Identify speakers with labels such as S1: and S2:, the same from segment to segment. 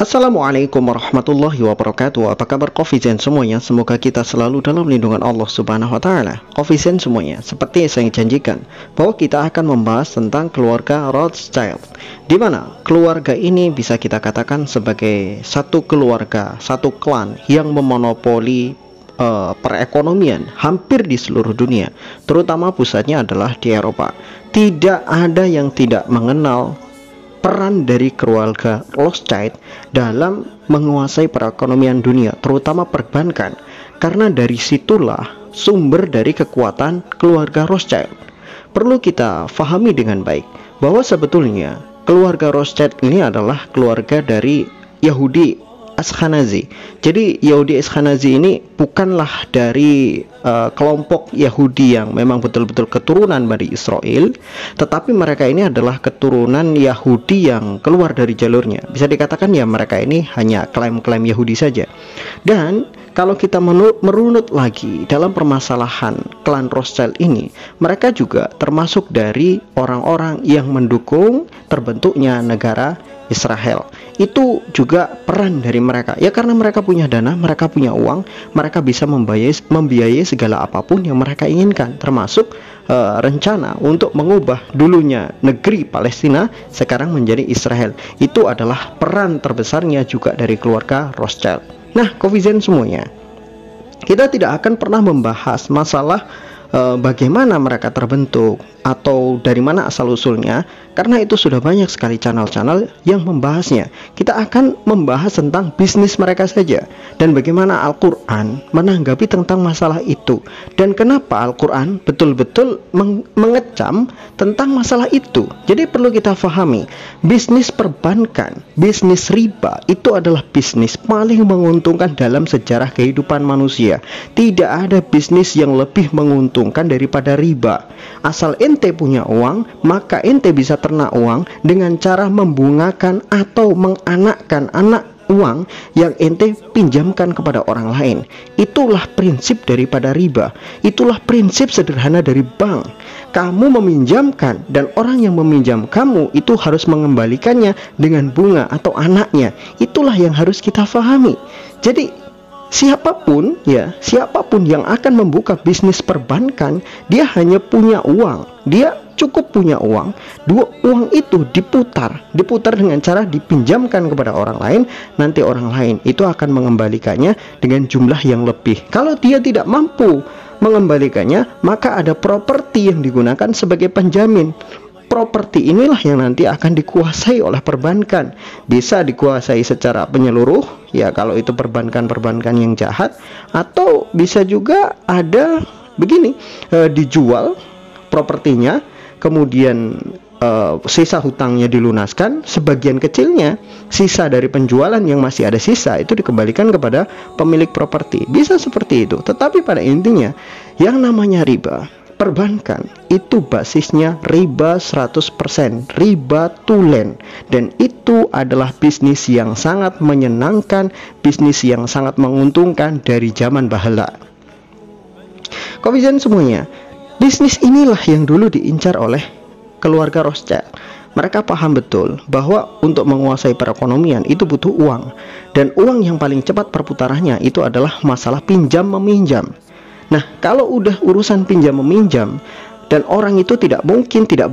S1: Assalamualaikum warahmatullahi wabarakatuh. Apa kabar Coffeezen semuanya? Semoga kita selalu dalam lindungan Allah Subhanahu wa taala. Coffeezen semuanya, seperti yang saya janjikan bahwa kita akan membahas tentang keluarga Rothschild, di mana keluarga ini bisa kita katakan sebagai satu keluarga, satu klan yang memonopoli perekonomian hampir di seluruh dunia, terutama pusatnya adalah di Eropa. Tidak ada yang tidak mengenal peran dari keluarga Rothschild dalam menguasai perekonomian dunia, terutama perbankan, karena dari situlah sumber dari kekuatan keluarga Rothschild. Perlu kita fahami dengan baik bahwa sebetulnya keluarga Rothschild ini adalah keluarga dari Yahudi Ashkenazi. Jadi Yahudi Ashkenazi ini bukanlah dari kelompok Yahudi yang memang betul-betul keturunan Bani Israel, tetapi mereka ini adalah keturunan Yahudi yang keluar dari jalurnya. Bisa dikatakan ya mereka ini hanya klaim-klaim Yahudi saja. Dan kalau kita merunut lagi dalam permasalahan klan Rothschild ini, mereka juga termasuk dari orang-orang yang mendukung terbentuknya negara Israel. Itu juga peran dari mereka. Ya karena mereka punya dana, mereka punya uang, mereka bisa membiayai segala apapun yang mereka inginkan, termasuk rencana untuk mengubah dulunya negeri Palestina sekarang menjadi Israel. Itu adalah peran terbesarnya juga dari keluarga Rothschild. Nah, Coffeezen semuanya, kita tidak akan pernah membahas masalah bagaimana mereka terbentuk atau dari mana asal usulnya, karena itu sudah banyak sekali channel-channel yang membahasnya. Kita akan membahas tentang bisnis mereka saja dan bagaimana Al-Quran menanggapi tentang masalah itu, dan kenapa Al-Quran betul-betul mengecam tentang masalah itu. Jadi perlu kita fahami, bisnis perbankan, bisnis riba itu adalah bisnis paling menguntungkan dalam sejarah kehidupan manusia. Tidak ada bisnis yang lebih menguntungkan daripada riba. Asal ente punya uang, maka ente bisa ternak uang dengan cara membungakan atau menganakkan anak uang yang ente pinjamkan kepada orang lain. Itulah prinsip daripada riba. Itulah prinsip sederhana dari bank. Kamu meminjamkan dan orang yang meminjam kamu itu harus mengembalikannya dengan bunga atau anaknya. Itulah yang harus kita pahami. Jadi siapapun yang akan membuka bisnis perbankan, dia hanya punya uang. Dia cukup punya uang. Uang itu diputar dengan cara dipinjamkan kepada orang lain. Nanti orang lain itu akan mengembalikannya dengan jumlah yang lebih. Kalau dia tidak mampu mengembalikannya, maka ada properti yang digunakan sebagai penjamin. Properti inilah yang nanti akan dikuasai oleh perbankan. Bisa dikuasai secara penyeluruh, ya kalau itu perbankan-perbankan yang jahat, atau bisa juga ada begini, dijual propertinya, kemudian sisa hutangnya dilunaskan, sebagian kecilnya sisa dari penjualan yang masih ada sisa itu dikembalikan kepada pemilik properti. Bisa seperti itu. Tetapi pada intinya yang namanya riba perbankan itu basisnya riba 100%, riba tulen, dan itu adalah bisnis yang sangat menyenangkan, bisnis yang sangat menguntungkan dari zaman bahala. Coffeezen semuanya, bisnis inilah yang dulu diincar oleh keluarga Rothschild. Mereka paham betul bahwa untuk menguasai perekonomian itu butuh uang, dan uang yang paling cepat perputarannya itu adalah masalah pinjam meminjam. Nah, kalau udah urusan pinjam meminjam dan orang itu tidak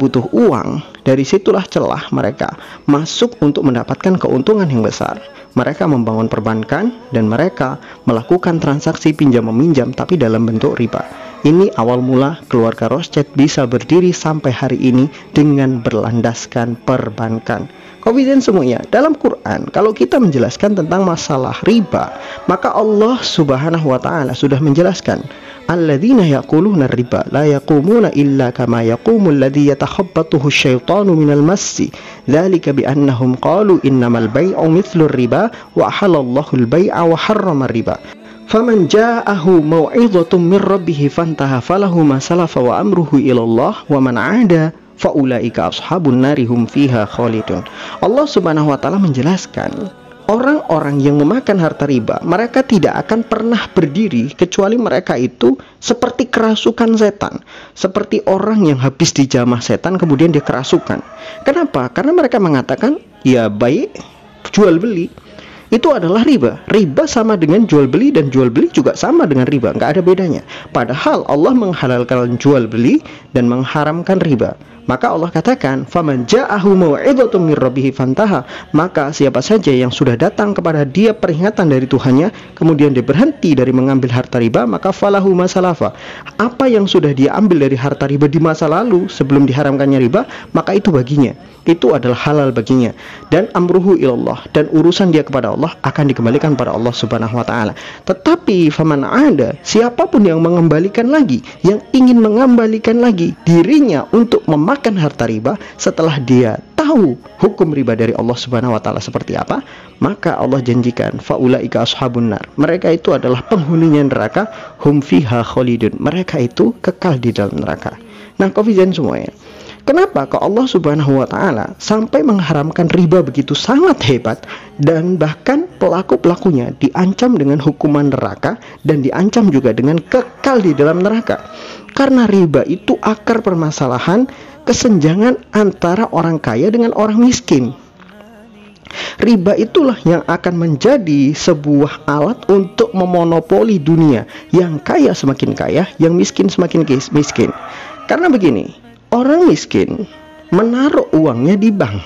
S1: butuh uang, dari situlah celah mereka masuk untuk mendapatkan keuntungan yang besar. Mereka membangun perbankan dan mereka melakukan transaksi pinjam meminjam tapi dalam bentuk riba. Ini awal mula keluarga Rothschild bisa berdiri sampai hari ini dengan berlandaskan perbankan. Coffeezen semuanya, dalam Quran kalau kita menjelaskan tentang masalah riba, maka Allah Subhanahu wa taala sudah menjelaskan, alladzina yaquluna riba la yaqumuna illa kama yaqumul ladzi yatakhabbathu asyaitanu minal massi dzalika bi annahum qalu innamal bai'u mithlu riba wa halallahu al-bai'a wa harrama riba faman ja'ahu mau'izatun min rabbih fantaha falahu ma salafa wa amruhu ila Allah wa man 'ada faulaika ashabun nari hum fiha khalidun. Allah Subhanahu wa taala menjelaskan, orang-orang yang memakan harta riba, mereka tidak akan pernah berdiri kecuali mereka itu seperti kerasukan setan, seperti orang yang habis dijamah setan kemudian dia kerasukan. Kenapa? Karena mereka mengatakan ya baik jual beli. itu adalah riba. Riba sama dengan jual beli, dan jual beli juga sama dengan riba, nggak ada bedanya. Padahal Allah menghalalkan jual beli dan mengharamkan riba. Maka Allah katakan, "Faman ja'ahu mau'izatun mir rabbih fantaha." Maka siapa saja yang sudah datang kepada dia peringatan dari Tuhannya, kemudian dia berhenti dari mengambil harta riba, maka falahu masalafa. Apa yang sudah dia ambil dari harta riba di masa lalu sebelum diharamkannya riba, maka itu baginya. Itu adalah halal baginya. Dan amruhu ilallah, dan urusan dia kepada Allah akan dikembalikan pada Allah Subhanahu wa taala. Tetapi faman ada, siapapun yang mengembalikan lagi, yang ingin mengembalikan lagi dirinya untuk memakan harta riba setelah dia tahu hukum riba dari Allah Subhanahu wa taala seperti apa, maka Allah janjikan faulaika ashabun nar. Mereka itu adalah penghuninya neraka, hum fiha khalidun. Mereka itu kekal di dalam neraka. Nah, kafirin semuanya, kenapa kok Allah Subhanahu wa taala sampai mengharamkan riba begitu sangat hebat, dan bahkan pelaku-pelakunya diancam dengan hukuman neraka dan diancam juga dengan kekal di dalam neraka? Karena riba itu akar permasalahan kesenjangan antara orang kaya dengan orang miskin. Riba itulah yang akan menjadi sebuah alat untuk memonopoli dunia. Yang kaya semakin kaya, yang miskin semakin miskin. Karena begini, orang miskin menaruh uangnya di bank,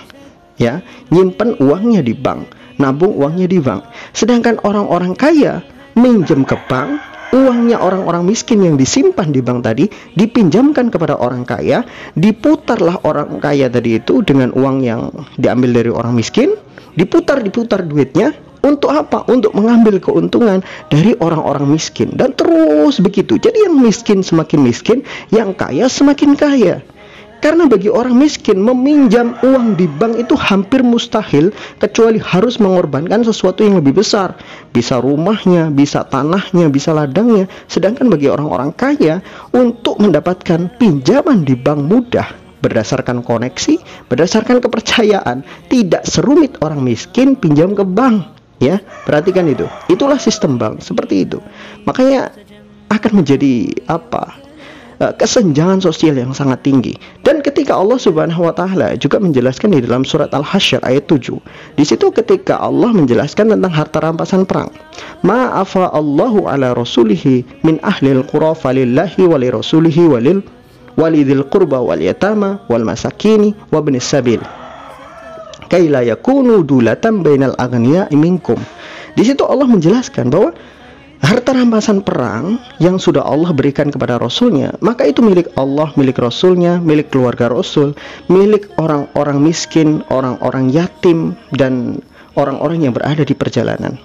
S1: ya, nyimpen uangnya di bank, nabung uangnya di bank. Sedangkan orang-orang kaya minjem ke bank, uangnya orang-orang miskin yang disimpan di bank tadi dipinjamkan kepada orang kaya, diputarlah orang kaya tadi itu dengan uang yang diambil dari orang miskin, diputar duitnya. Untuk apa? Untuk mengambil keuntungan dari orang-orang miskin. Dan terus begitu. Jadi yang miskin semakin miskin, yang kaya semakin kaya. Karena bagi orang miskin, meminjam uang di bank itu hampir mustahil, kecuali harus mengorbankan sesuatu yang lebih besar. Bisa rumahnya, bisa tanahnya, bisa ladangnya. Sedangkan bagi orang-orang kaya, untuk mendapatkan pinjaman di bank mudah, berdasarkan koneksi, berdasarkan kepercayaan. Tidak serumit orang miskin pinjam ke bank. Ya, perhatikan itu. Itulah sistem bank, seperti itu. Makanya akan menjadi kesenjangan sosial yang sangat tinggi. Dan ketika Allah Subhanahu wa taala juga menjelaskan di dalam surat Al-Hasyr ayat 7. Di situ ketika Allah menjelaskan tentang harta rampasan perang. Ma'afa Allahu ala rasulihi min ahlil qura falillahi wali rasulihi walidil qurba wal yatama wal masakini wa ibnis sabil. Kaila yakunu dulatan bainal aghniya'i minkum. Di situ Allah menjelaskan bahwa harta rampasan perang yang sudah Allah berikan kepada Rasulnya, maka itu milik Allah, milik Rasulnya, milik keluarga Rasul, milik orang-orang miskin, orang-orang yatim, dan orang-orang yang berada di perjalanan.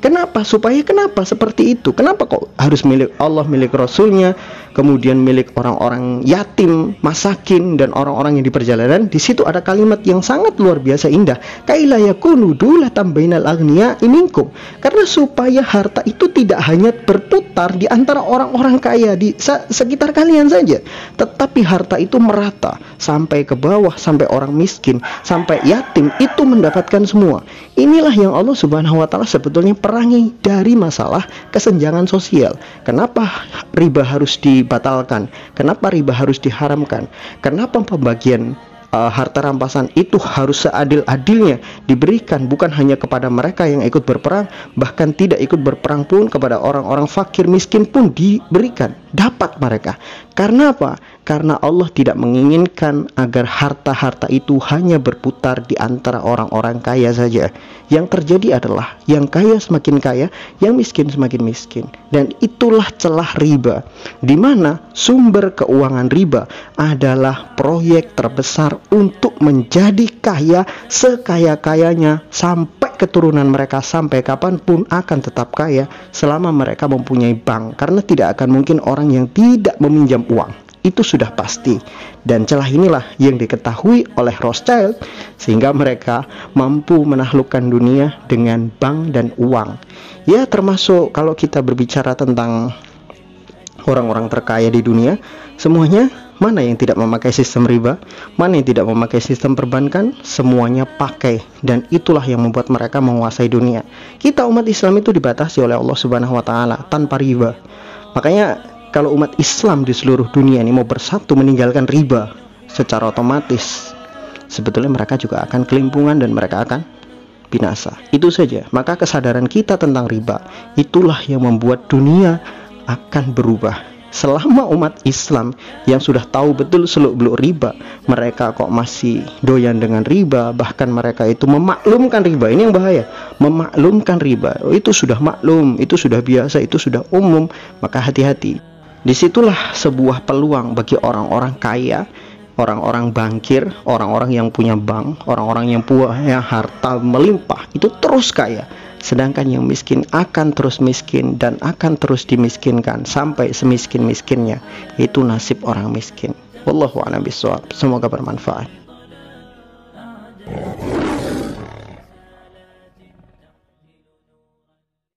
S1: Kenapa? Kenapa seperti itu? Kenapa kok harus milik Allah, milik Rasulnya, kemudian milik orang-orang yatim, masakin, dan orang-orang yang di perjalanan? Di situ ada kalimat yang sangat luar biasa indah. Kaila yakunu dulatan bainal aghniya'i minkum. Karena supaya harta itu tidak hanya berputar di antara orang-orang kaya di sekitar kalian saja, tetapi harta itu merata sampai ke bawah, sampai orang miskin, sampai yatim itu mendapatkan semua. Inilah yang Allah Subhanahu wa taala sebetulnya perangi dari masalah kesenjangan sosial. Kenapa riba harus dibatalkan? Kenapa riba harus diharamkan? Kenapa pembagian harta rampasan itu harus seadil-adilnya diberikan, bukan hanya kepada mereka yang ikut berperang, bahkan tidak ikut berperang pun kepada orang-orang fakir miskin pun diberikan, dapat mereka. Karena apa? Karena Allah tidak menginginkan agar harta-harta itu hanya berputar di antara orang-orang kaya saja. Yang terjadi adalah yang kaya semakin kaya, yang miskin semakin miskin. Dan itulah celah riba, di mana sumber keuangan riba adalah proyek terbesar untuk menjadi kaya sekaya-kayanya, sampai keturunan mereka sampai kapanpun akan tetap kaya selama mereka mempunyai bank. Karena tidak akan mungkin orang yang tidak meminjam uang, itu sudah pasti. Dan celah inilah yang diketahui oleh Rothschild, sehingga mereka mampu menaklukkan dunia dengan bank dan uang. Ya, termasuk kalau kita berbicara tentang orang-orang terkaya di dunia, semuanya mana yang tidak memakai sistem riba, mana yang tidak memakai sistem perbankan, semuanya pakai. Dan itulah yang membuat mereka menguasai dunia. Kita umat Islam itu dibatasi oleh Allah Subhanahu wa taala tanpa riba. Makanya kalau umat Islam di seluruh dunia ini mau bersatu meninggalkan riba, secara otomatis sebetulnya mereka juga akan kelimpungan dan mereka akan binasa. Itu saja. Maka kesadaran kita tentang riba, itulah yang membuat dunia akan berubah. Selama umat Islam yang sudah tahu betul seluk-beluk riba, mereka kok masih doyan dengan riba, bahkan mereka itu memaklumkan riba. Ini yang bahaya, memaklumkan riba. Itu sudah maklum, itu sudah biasa, itu sudah umum. Maka hati-hati. Disitulah sebuah peluang bagi orang-orang kaya, orang-orang bankir, orang-orang yang punya bank, orang-orang yang punya harta melimpah, itu terus kaya. Sedangkan yang miskin akan terus miskin dan akan terus dimiskinkan sampai semiskin-miskinnya. Itu nasib orang miskin. Wallahu a'lam bishawab. Semoga bermanfaat.